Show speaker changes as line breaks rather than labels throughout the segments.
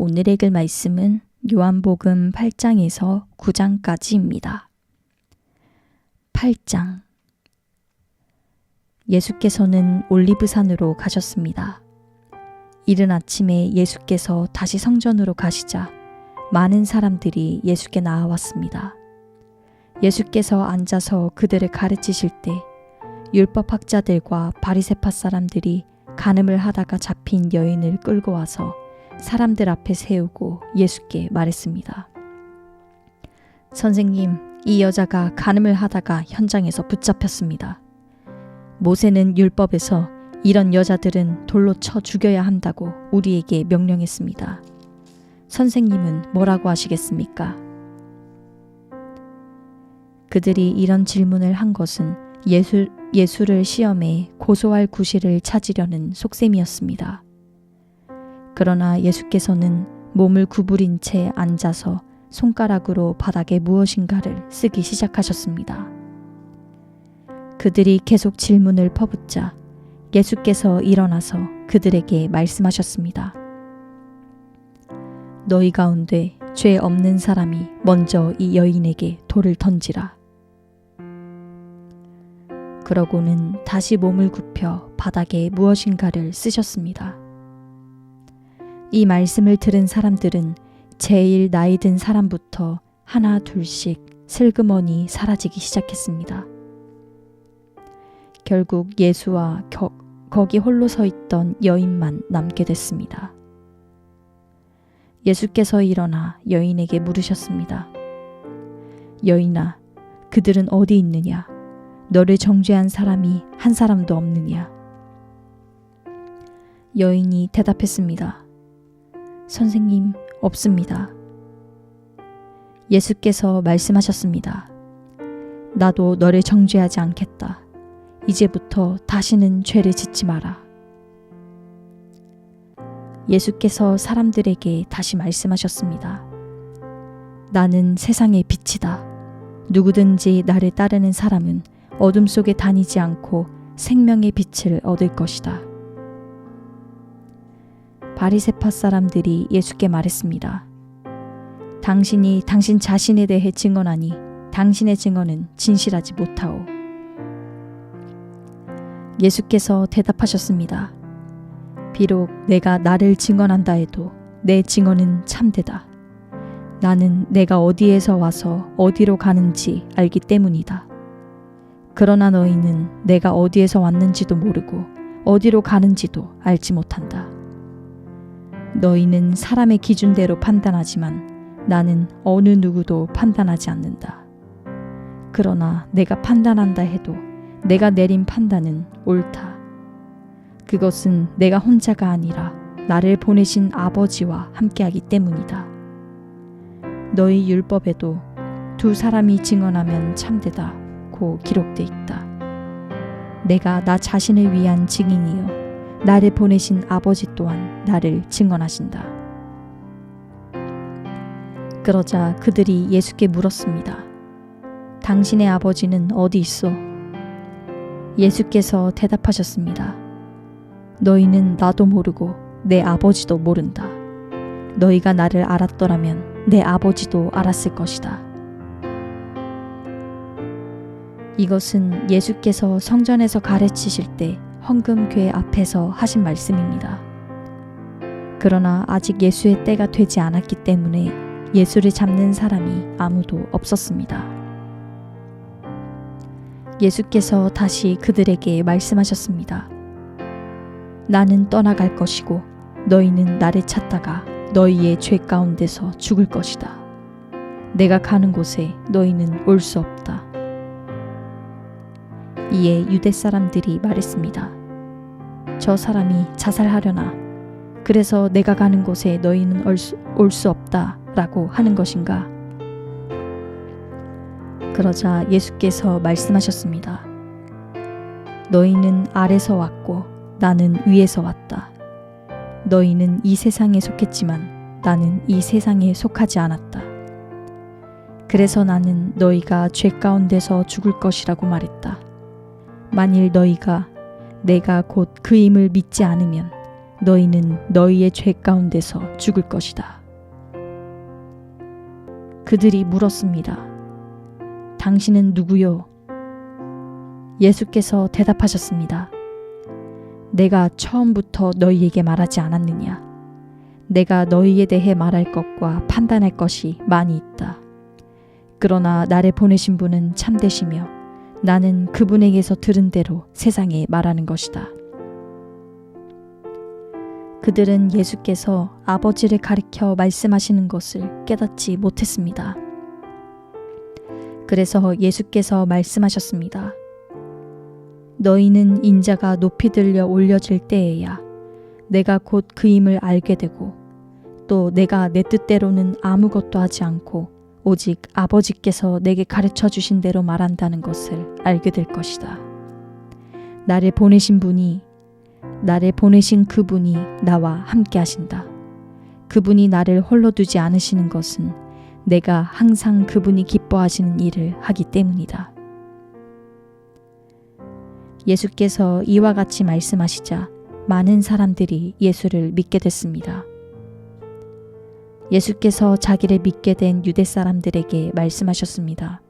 오늘 읽을 말씀은 요한복음 8장에서 9장까지입니다. 8장. 예수께서는 올리브산으로 가셨습니다. 이른 아침에 예수께서 다시 성전으로 가시자 많은 사람들이 예수께 나아왔습니다. 예수께서 앉아서 그들을 가르치실 때 율법학자들과 바리새파 사람들이 간음을 하다가 잡힌 여인을 끌고 와서 사람들 앞에 세우고 예수께 말했습니다. 선생님, 이 여자가 간음을 하다가 현장에서 붙잡혔습니다. 모세는 율법에서 이런 여자들은 돌로 쳐 죽여야 한다고 우리에게 명령했습니다. 선생님은 뭐라고 하시겠습니까? 그들이 이런 질문을 한 것은 예수를 시험에 고소할 구실을 찾으려는 속셈이었습니다. 그러나 예수께서는 몸을 구부린 채 앉아서 손가락으로 바닥에 무엇인가를 쓰기 시작하셨습니다. 그들이 계속 질문을 퍼붓자 예수께서 일어나서 그들에게 말씀하셨습니다. 너희 가운데 죄 없는 사람이 먼저 이 여인에게 돌을 던지라. 그러고는 다시 몸을 굽혀 바닥에 무엇인가를 쓰셨습니다. 이 말씀을 들은 사람들은 제일 나이 든 사람부터 하나 둘씩 슬그머니 사라지기 시작했습니다. 결국 예수와 거기 홀로 서 있던 여인만 남게 됐습니다. 예수께서 일어나 여인에게 물으셨습니다. 여인아, 그들은 어디 있느냐? 너를 정죄한 사람이 한 사람도 없느냐? 여인이 대답했습니다. 선생님, 없습니다. 예수께서 말씀하셨습니다. 나도 너를 정죄하지 않겠다. 이제부터 다시는 죄를 짓지 마라. 예수께서 사람들에게 다시 말씀하셨습니다. 나는 세상의 빛이다. 누구든지 나를 따르는 사람은 어둠 속에 다니지 않고 생명의 빛을 얻을 것이다. 바리새파 사람들이 예수께 말했습니다. 당신이 당신 자신에 대해 증언하니 당신의 증언은 진실하지 못하오. 예수께서 대답하셨습니다. 비록 내가 나를 증언한다 해도 내 증언은 참되다. 나는 내가 어디에서 와서 어디로 가는지 알기 때문이다. 그러나 너희는 내가 어디에서 왔는지도 모르고 어디로 가는지도 알지 못한다. 너희는 사람의 기준대로 판단하지만 나는 어느 누구도 판단하지 않는다. 그러나 내가 판단한다 해도 내가 내린 판단은 옳다. 그것은 내가 혼자가 아니라 나를 보내신 아버지와 함께하기 때문이다. 너희 율법에도 두 사람이 증언하면 참되다고 기록돼 있다. 내가 나 자신을 위한 증인이요 나를 보내신 아버지 또한 나를 증언하신다. 그러자 그들이 예수께 물었습니다. 당신의 아버지는 어디 있어? 예수께서 대답하셨습니다. 너희는 나도 모르고 내 아버지도 모른다. 너희가 나를 알았더라면 내 아버지도 알았을 것이다. 이것은 예수께서 성전에서 가르치실 때 헌금궤 앞에서 하신 말씀입니다. 그러나 아직 예수의 때가 되지 않았기 때문에 예수를 잡는 사람이 아무도 없었습니다. 예수께서 다시 그들에게 말씀하셨습니다. 나는 떠나갈 것이고 너희는 나를 찾다가 너희의 죄 가운데서 죽을 것이다. 내가 가는 곳에 너희는 올 수 없다. 이에 유대 사람들이 말했습니다. 저 사람이 자살하려나? 그래서 내가 가는 곳에 너희는 올 수 없다 라고 하는 것인가? 그러자 예수께서 말씀하셨습니다. 너희는 아래서 왔고 나는 위에서 왔다. 너희는 이 세상에 속했지만 나는 이 세상에 속하지 않았다. 그래서 나는 너희가 죄 가운데서 죽을 것이라고 말했다. 만일 너희가 내가 곧 그임을 믿지 않으면 너희는 너희의 죄 가운데서 죽을 것이다. 그들이 물었습니다. 당신은 누구요? 예수께서 대답하셨습니다. 내가 처음부터 너희에게 말하지 않았느냐? 내가 너희에 대해 말할 것과 판단할 것이 많이 있다. 그러나 나를 보내신 분은 참되시며 나는 그분에게서 들은 대로 세상에 말하는 것이다. 그들은 예수께서 아버지를 가리켜 말씀하시는 것을 깨닫지 못했습니다. 그래서 예수께서 말씀하셨습니다. 너희는 인자가 높이 들려 올려질 때에야 내가 곧 그임을 알게 되고 또 내가 내 뜻대로는 아무것도 하지 않고 오직 아버지께서 내게 가르쳐 주신 대로 말한다는 것을 알게 될 것이다. 나를 보내신 그분이 나와 함께 하신다. 그분이 나를 홀로 두지 않으시는 것은 내가 항상 그분이 기뻐하시는 일을 하기 때문이다. 예수께서 이와 같이 말씀하시자 많은 사람들이 예수를 믿게 됐습니다. 예수께서 자기를 믿게 된 유대 사람들에게 말씀하셨습니다.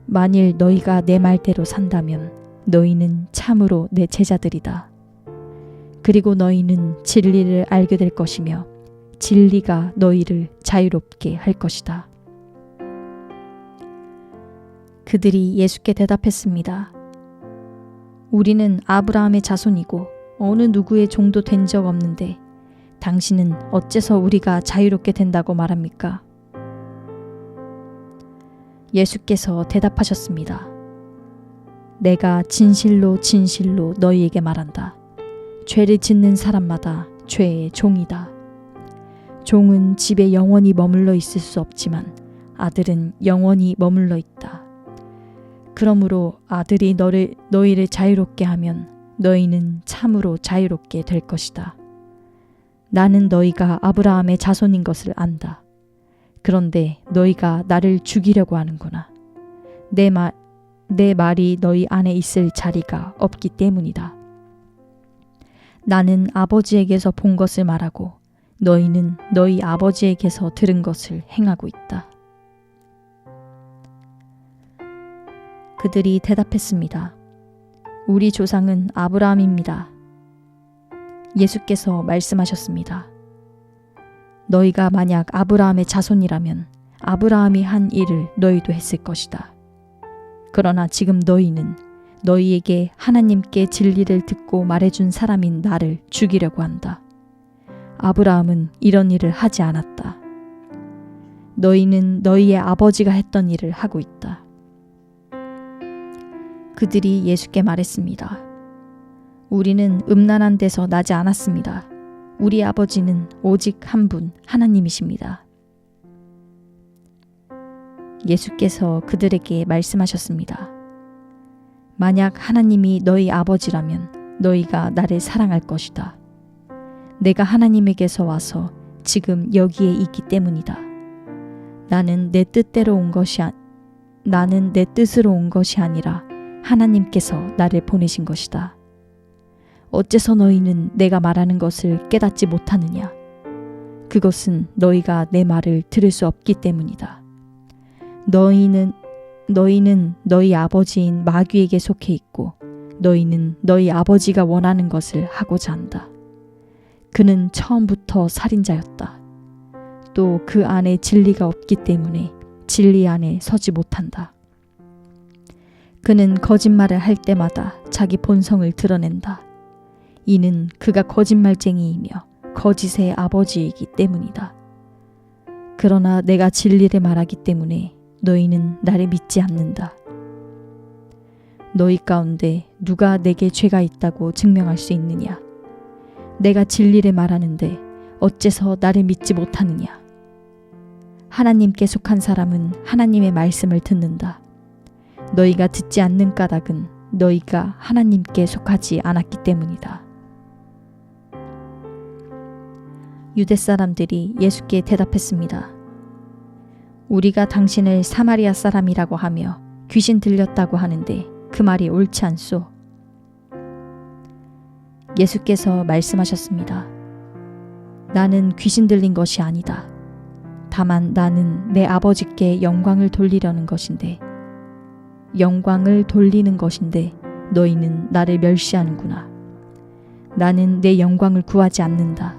만일 너희가 내 말대로 산다면 너희는 참으로 내 제자들이다. 그리고 너희는 진리를 알게 될 것이며 진리가 너희를 자유롭게 할 것이다. 그들이 예수께 대답했습니다. 우리는 아브라함의 자손이고 어느 누구의 종도 된 적 없는데 당신은 어째서 우리가 자유롭게 된다고 말합니까? 예수께서 대답하셨습니다. 내가 진실로 진실로 너희에게 말한다. 죄를 짓는 사람마다 죄의 종이다. 종은 집에 영원히 머물러 있을 수 없지만 아들은 영원히 머물러 있다. 그러므로 아들이 너희를 자유롭게 하면 너희는 참으로 자유롭게 될 것이다. 나는 너희가 아브라함의 자손인 것을 안다. 그런데 너희가 나를 죽이려고 하는구나. 내 말이 너희 안에 있을 자리가 없기 때문이다. 나는 아버지에게서 본 것을 말하고 너희는 너희 아버지에게서 들은 것을 행하고 있다. 그들이 대답했습니다. 우리 조상은 아브라함입니다. 예수께서 말씀하셨습니다. 너희가 만약 아브라함의 자손이라면 아브라함이 한 일을 너희도 했을 것이다. 그러나 지금 너희는 너희에게 하나님께 진리를 듣고 말해준 사람인 나를 죽이려고 한다. 아브라함은 이런 일을 하지 않았다. 너희는 너희의 아버지가 했던 일을 하고 있다. 그들이 예수께 말했습니다. 우리는 음란한 데서 나지 않았습니다. 우리 아버지는 오직 한 분 하나님이십니다. 예수께서 그들에게 말씀하셨습니다. 만약 하나님이 너희 아버지라면 너희가 나를 사랑할 것이다. 내가 하나님에게서 와서 지금 여기에 있기 때문이다. 나는 내 뜻으로 온 것이 아니라 하나님께서 나를 보내신 것이다. 어째서 너희는 내가 말하는 것을 깨닫지 못하느냐? 그것은 너희가 내 말을 들을 수 없기 때문이다. 너희는 너희 아버지인 마귀에게 속해 있고 너희는 너희 아버지가 원하는 것을 하고자 한다. 그는 처음부터 살인자였다. 또 그 안에 진리가 없기 때문에 진리 안에 서지 못한다. 그는 거짓말을 할 때마다 자기 본성을 드러낸다. 이는 그가 거짓말쟁이이며 거짓의 아버지이기 때문이다. 그러나 내가 진리를 말하기 때문에 너희는 나를 믿지 않는다. 너희 가운데 누가 내게 죄가 있다고 증명할 수 있느냐? 내가 진리를 말하는데 어째서 나를 믿지 못하느냐? 하나님께 속한 사람은 하나님의 말씀을 듣는다. 너희가 듣지 않는 까닭은 너희가 하나님께 속하지 않았기 때문이다. 유대 사람들이 예수께 대답했습니다. 우리가 당신을 사마리아 사람이라고 하며 귀신 들렸다고 하는데 그 말이 옳지 않소? 예수께서 말씀하셨습니다. 나는 귀신 들린 것이 아니다. 다만 나는 내 아버지께 영광을 돌리는 것인데 너희는 나를 멸시하는구나. 나는 내 영광을 구하지 않는다.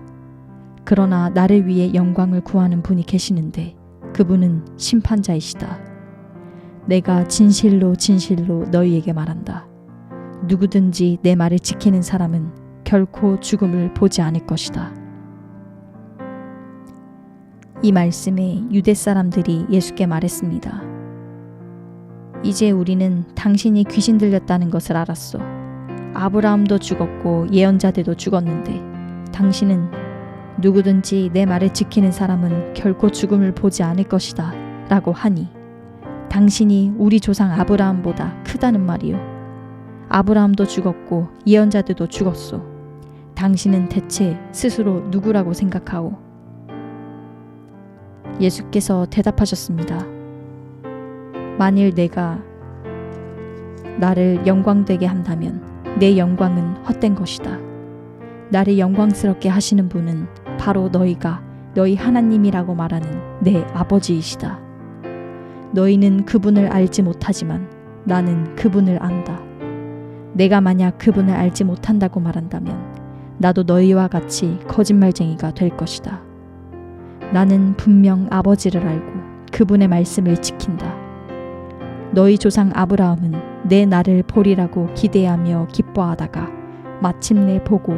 그러나 나를 위해 영광을 구하는 분이 계시는데 그분은 심판자이시다. 내가 진실로 진실로 너희에게 말한다. 누구든지 내 말을 지키는 사람은 결코 죽음을 보지 않을 것이다. 이 말씀에 유대 사람들이 예수께 말했습니다. 이제 우리는 당신이 귀신 들렸다는 것을 알았소. 아브라함도 죽었고 예언자들도 죽었는데 당신은 누구든지 내 말을 지키는 사람은 결코 죽음을 보지 않을 것이다 라고 하니 당신이 우리 조상 아브라함보다 크다는 말이요. 아브라함도 죽었고 예언자들도 죽었소. 당신은 대체 스스로 누구라고 생각하오? 예수께서 대답하셨습니다. 만일 내가 나를 영광되게 한다면 내 영광은 헛된 것이다. 나를 영광스럽게 하시는 분은 바로 너희 하나님이라고 말하는 내 아버지이시다. 너희는 그분을 알지 못하지만 나는 그분을 안다. 내가 만약 그분을 알지 못한다고 말한다면 나도 너희와 같이 거짓말쟁이가 될 것이다. 나는 분명 아버지를 알고 그분의 말씀을 지킨다. 너희 조상 아브라함은 내 날을 보리라고 기대하며 기뻐하다가 마침내 보고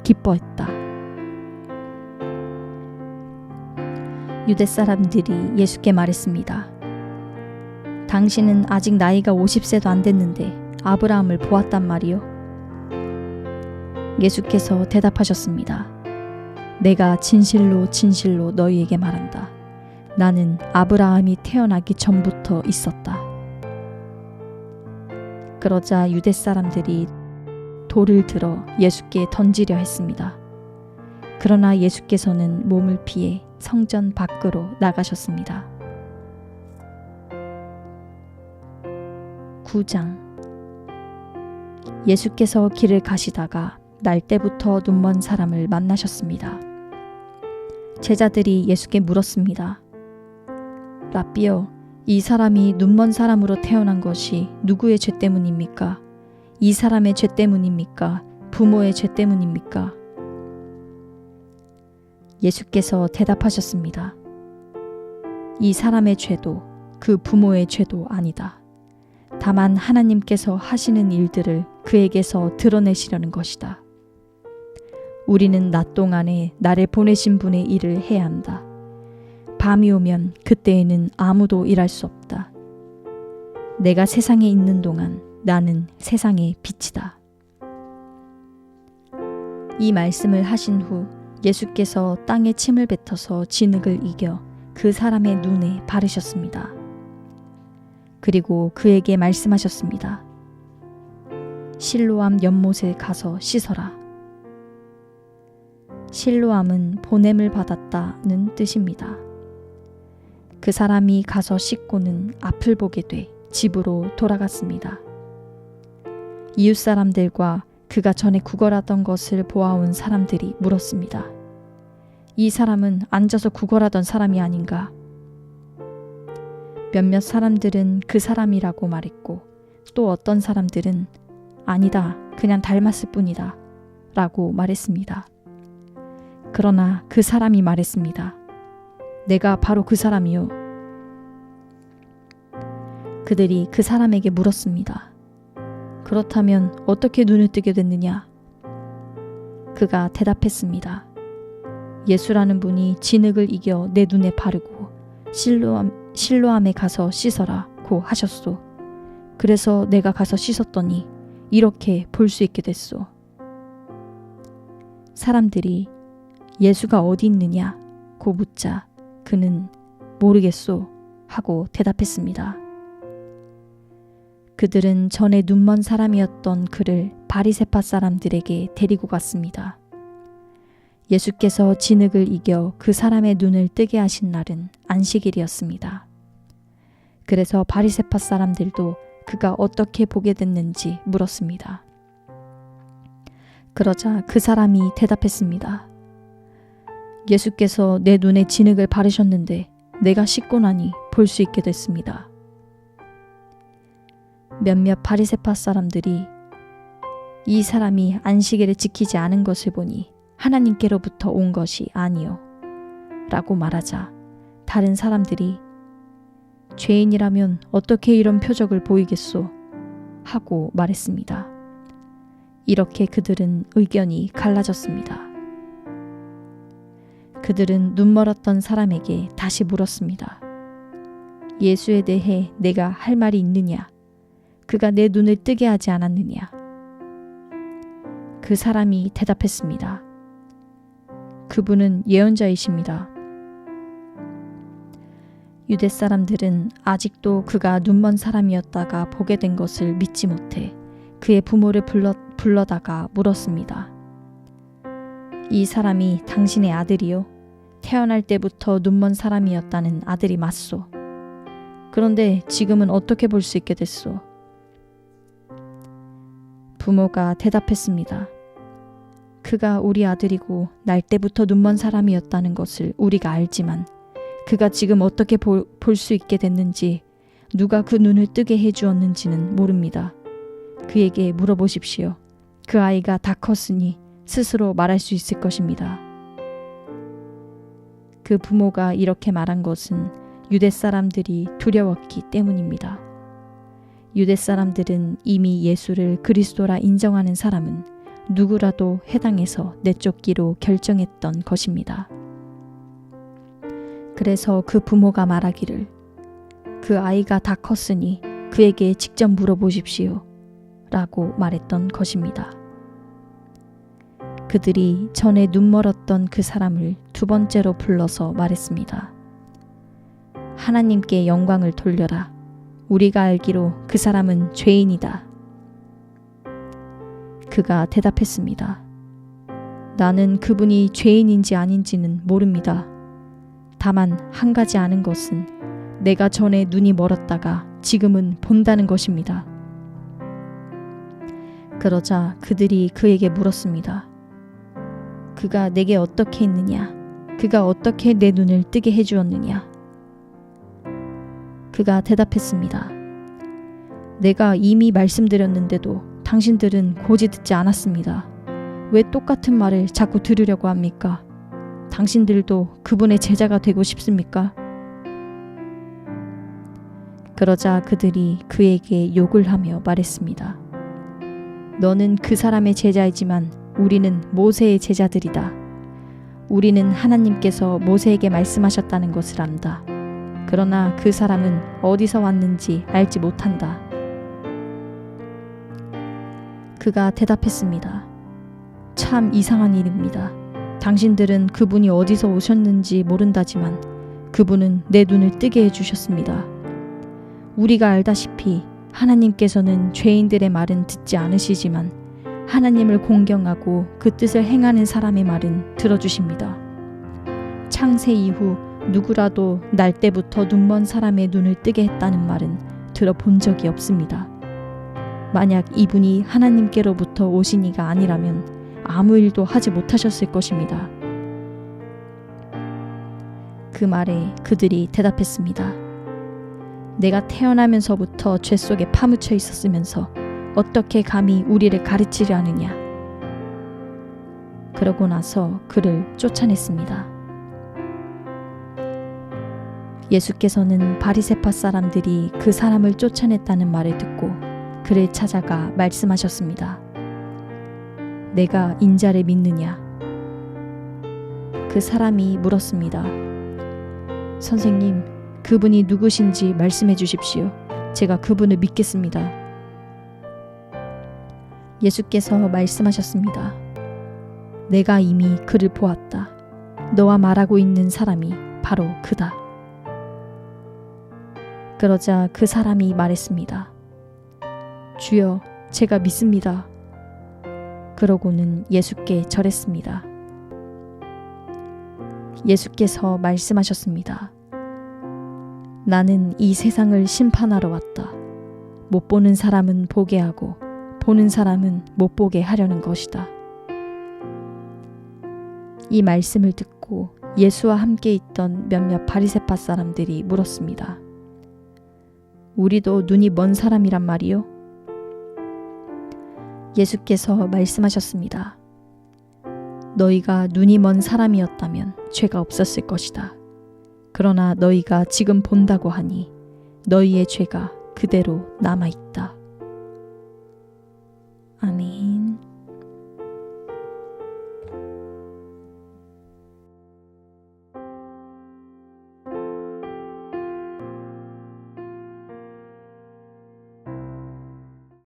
기뻐했다. 유대 사람들이 예수께 말했습니다. 당신은 아직 나이가 50세도 안 됐는데 아브라함을 보았단 말이요? 예수께서 대답하셨습니다. 내가 진실로 진실로 너희에게 말한다. 나는 아브라함이 태어나기 전부터 있었다. 그러자 유대 사람들이 돌을 들어 예수께 던지려 했습니다. 그러나 예수께서는 몸을 피해 성전 밖으로 나가셨습니다. 9장. 예수께서 길을 가시다가 날 때부터 눈먼 사람을 만나셨습니다. 제자들이 예수께 물었습니다. 라삐여, 이 사람이 눈먼 사람으로 태어난 것이 누구의 죄 때문입니까? 이 사람의 죄 때문입니까? 부모의 죄 때문입니까? 예수께서 대답하셨습니다. 이 사람의 죄도 그 부모의 죄도 아니다. 다만 하나님께서 하시는 일들을 그에게서 드러내시려는 것이다. 우리는 낮 동안에 나를 보내신 분의 일을 해야 한다. 밤이 오면 그때에는 아무도 일할 수 없다. 내가 세상에 있는 동안 나는 세상의 빛이다. 이 말씀을 하신 후 예수께서 땅에 침을 뱉어서 진흙을 이겨 그 사람의 눈에 바르셨습니다. 그리고 그에게 말씀하셨습니다. 실로암 연못에 가서 씻어라. 실로암은 보냄을 받았다는 뜻입니다. 그 사람이 가서 씻고는 앞을 보게 돼 집으로 돌아갔습니다. 이웃 사람들과 그가 전에 구걸하던 것을 보아온 사람들이 물었습니다. 이 사람은 앉아서 구걸하던 사람이 아닌가? 몇몇 사람들은 그 사람이라고 말했고 또 어떤 사람들은 아니다, 그냥 닮았을 뿐이다 라고 말했습니다. 그러나 그 사람이 말했습니다. 내가 바로 그 사람이요. 그들이 그 사람에게 물었습니다. 그렇다면 어떻게 눈을 뜨게 됐느냐? 그가 대답했습니다. 예수라는 분이 진흙을 이겨 내 눈에 바르고 실로암에 가서 씻어라고 하셨소. 그래서 내가 가서 씻었더니 이렇게 볼 수 있게 됐소. 사람들이 예수가 어디 있느냐고 묻자 그는 모르겠소 하고 대답했습니다. 그들은 전에 눈먼 사람이었던 그를 바리새파 사람들에게 데리고 갔습니다. 예수께서 진흙을 이겨 그 사람의 눈을 뜨게 하신 날은 안식일이었습니다. 그래서 바리새파 사람들도 그가 어떻게 보게 됐는지 물었습니다. 그러자 그 사람이 대답했습니다. 예수께서 내 눈에 진흙을 바르셨는데 내가 씻고 나니 볼 수 있게 됐습니다. 몇몇 바리새파 사람들이 이 사람이 안식일을 지키지 않은 것을 보니 하나님께로부터 온 것이 아니요 라고 말하자 다른 사람들이 죄인이라면 어떻게 이런 표적을 보이겠소 하고 말했습니다. 이렇게 그들은 의견이 갈라졌습니다. 그들은 눈멀었던 사람에게 다시 물었습니다. 예수에 대해 내가 할 말이 있느냐? 그가 내 눈을 뜨게 하지 않았느냐? 그 사람이 대답했습니다. 그분은 예언자이십니다. 유대 사람들은 아직도 그가 눈먼 사람이었다가 보게 된 것을 믿지 못해 그의 부모를 불러다가 물었습니다. 이 사람이 당신의 아들이요? 태어날 때부터 눈먼 사람이었다는 아들이 맞소. 그런데 지금은 어떻게 볼 수 있게 됐소? 부모가 대답했습니다. 그가 우리 아들이고 날 때부터 눈먼 사람이었다는 것을 우리가 알지만 그가 지금 어떻게 볼 수 있게 됐는지 누가 그 눈을 뜨게 해주었는지는 모릅니다. 그에게 물어보십시오. 그 아이가 다 컸으니 스스로 말할 수 있을 것입니다. 그 부모가 이렇게 말한 것은 유대 사람들이 두려웠기 때문입니다. 유대 사람들은 이미 예수를 그리스도라 인정하는 사람은 누구라도 해당해서 내쫓기로 결정했던 것입니다. 그래서 그 부모가 말하기를 그 아이가 다 컸으니 그에게 직접 물어보십시오 라고 말했던 것입니다. 그들이 전에 눈멀었던 그 사람을 두 번째로 불러서 말했습니다. 하나님께 영광을 돌려라. 우리가 알기로 그 사람은 죄인이다. 그가 대답했습니다. 나는 그분이 죄인인지 아닌지는 모릅니다. 다만 한 가지 아는 것은 내가 전에 눈이 멀었다가 지금은 본다는 것입니다. 그러자 그들이 그에게 물었습니다. 그가 내게 어떻게 했느냐? 그가 어떻게 내 눈을 뜨게 해주었느냐? 그가 대답했습니다. 내가 이미 말씀드렸는데도 당신들은 고지 듣지 않았습니다. 왜 똑같은 말을 자꾸 들으려고 합니까? 당신들도 그분의 제자가 되고 싶습니까? 그러자 그들이 그에게 욕을 하며 말했습니다. 너는 그 사람의 제자이지만 우리는 모세의 제자들이다. 우리는 하나님께서 모세에게 말씀하셨다는 것을 안다. 그러나 그 사람은 어디서 왔는지 알지 못한다. 그가 대답했습니다. 참 이상한 일입니다. 당신들은 그분이 어디서 오셨는지 모른다지만 그분은 내 눈을 뜨게 해주셨습니다. 우리가 알다시피 하나님께서는 죄인들의 말은 듣지 않으시지만 하나님을 공경하고 그 뜻을 행하는 사람의 말은 들어주십니다. 창세 이후 누구라도 날 때부터 눈먼 사람의 눈을 뜨게 했다는 말은 들어본 적이 없습니다. 만약 이분이 하나님께로부터 오신 이가 아니라면 아무 일도 하지 못하셨을 것입니다. 그 말에 그들이 대답했습니다. 내가 태어나면서부터 죄 속에 파묻혀 있었으면서 어떻게 감히 우리를 가르치려 하느냐. 그러고 나서 그를 쫓아냈습니다. 예수께서는 바리새파 사람들이 그 사람을 쫓아냈다는 말을 듣고 그를 찾아가 말씀하셨습니다. 내가 인자를 믿느냐? 그 사람이 물었습니다. 선생님, 그분이 누구신지 말씀해 주십시오. 제가 그분을 믿겠습니다. 예수께서 말씀하셨습니다. 내가 이미 그를 보았다. 너와 말하고 있는 사람이 바로 그다. 그러자 그 사람이 말했습니다. 주여, 제가 믿습니다. 그러고는 예수께 절했습니다. 예수께서 말씀하셨습니다. 나는 이 세상을 심판하러 왔다. 못 보는 사람은 보게 하고 보는 사람은 못 보게 하려는 것이다. 이 말씀을 듣고 예수와 함께 있던 몇몇 바리새파 사람들이 물었습니다. 우리도 눈이 먼 사람이란 말이요? 예수께서 말씀하셨습니다. 너희가 눈이 먼 사람이었다면 죄가 없었을 것이다. 그러나 너희가 지금 본다고 하니 너희의 죄가 그대로 남아있다.